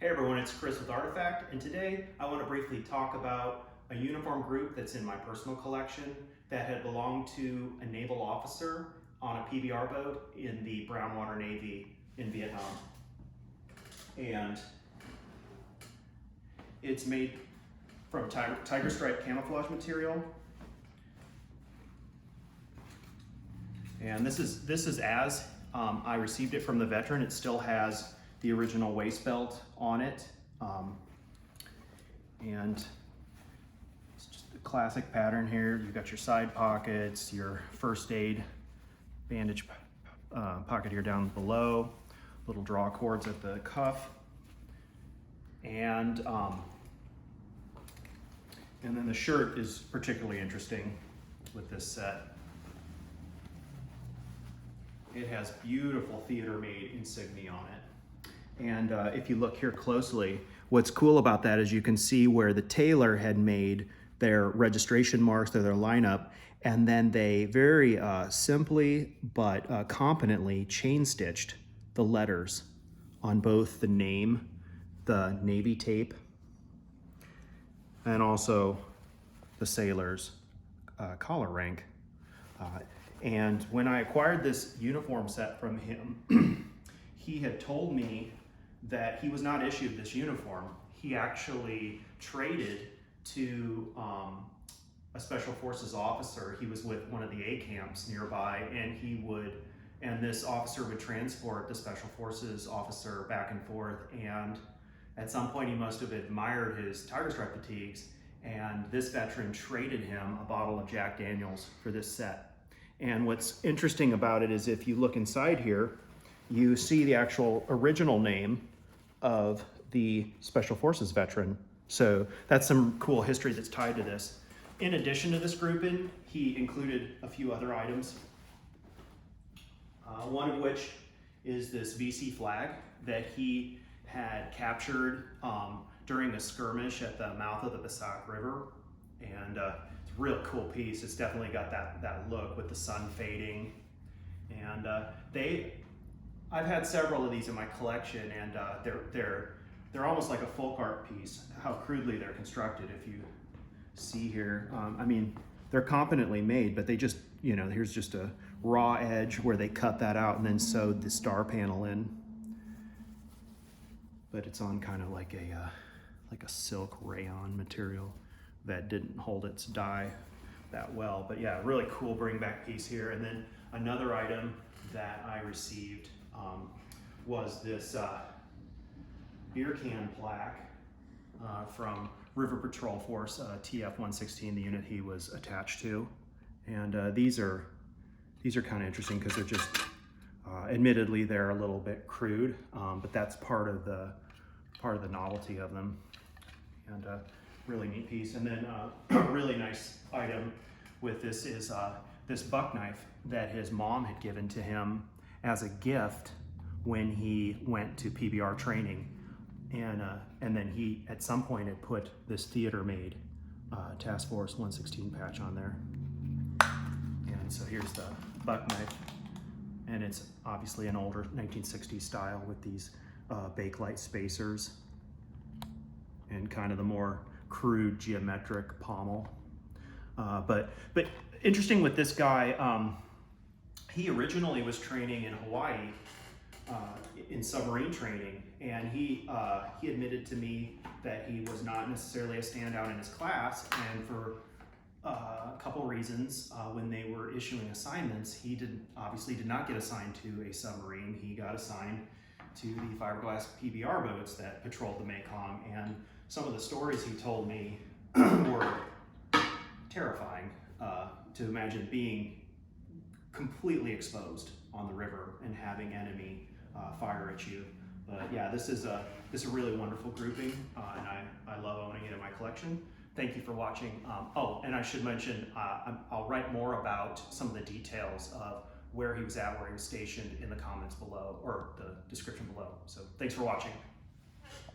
Hey everyone, it's Chris with Artifact, and today I want to briefly talk about a uniform group that's in my personal collection that had belonged to a naval officer on a PBR boat in the Brownwater Navy in Vietnam. And it's made from tiger stripe camouflage material. And this is as I received it from the veteran. It still has the original waist belt on it. And it's just a classic pattern here. You've got your side pockets, your first aid bandage pocket here down below, little draw cords at the cuff. And then the shirt is particularly interesting with this set. It has beautiful theater-made insignia on it. And if you look here closely, what's cool about that is you can see where the tailor had made their registration marks or their lineup, and then they very simply but competently chain stitched the letters on both the name, the Navy tape, and also the sailor's collar rank. And when I acquired this uniform set from him, he had told me that he was not issued this uniform. He actually traded to a Special Forces officer. He was with one of the A camps nearby, and this officer would transport the Special Forces officer back and forth. And at some point he must have admired his tiger stripe fatigues, and this veteran traded him a bottle of Jack Daniels for this set. And what's interesting about it is if you look inside here, you see the actual original name of the Special Forces veteran. So that's some cool history that's tied to this. In addition to this grouping, he included a few other items. One of which is this VC flag that he had captured during a skirmish at the mouth of the Passaic River. And it's a real cool piece. It's definitely got that look with the sun fading. And I've had several of these in my collection, and they're almost like a folk art piece, how crudely they're constructed. If you see here, I mean, they're competently made, but they just, here's just a raw edge where they cut that out and then sewed the star panel in. But it's on kind of like a silk rayon material that didn't hold its dye that well. But yeah, really cool bring back piece here. And then another item that I received was this beer can plaque from River Patrol Force TF-116, the unit he was attached to. And these are kind of interesting because they're just, admittedly, they're a little bit crude, but that's part of the novelty of them. And really neat piece. And then a really nice item with this is this buck knife that his mom had given to him as a gift when he went to PBR training. And then he, at some point, had put this theater-made Task Force 116 patch on there. And so here's the buck knife. And it's obviously an older 1960s style with these Bakelite spacers and kind of the more crude geometric pommel. But interesting with this guy, he originally was training in Hawaii in submarine training, and he admitted to me that he was not necessarily a standout in his class, and for a couple reasons, when they were issuing assignments, he obviously did not get assigned to a submarine. He got assigned to the fiberglass PBR boats that patrolled the Mekong, and some of the stories he told me were terrifying to imagine being completely exposed on the river and having enemy fire at you. But yeah, this is a really wonderful grouping, and I love owning it in my collection. Thank you for watching. Oh, and I should mention, I'll write more about some of the details of where he was at, where he was stationed in the comments below, or the description below. So thanks for watching.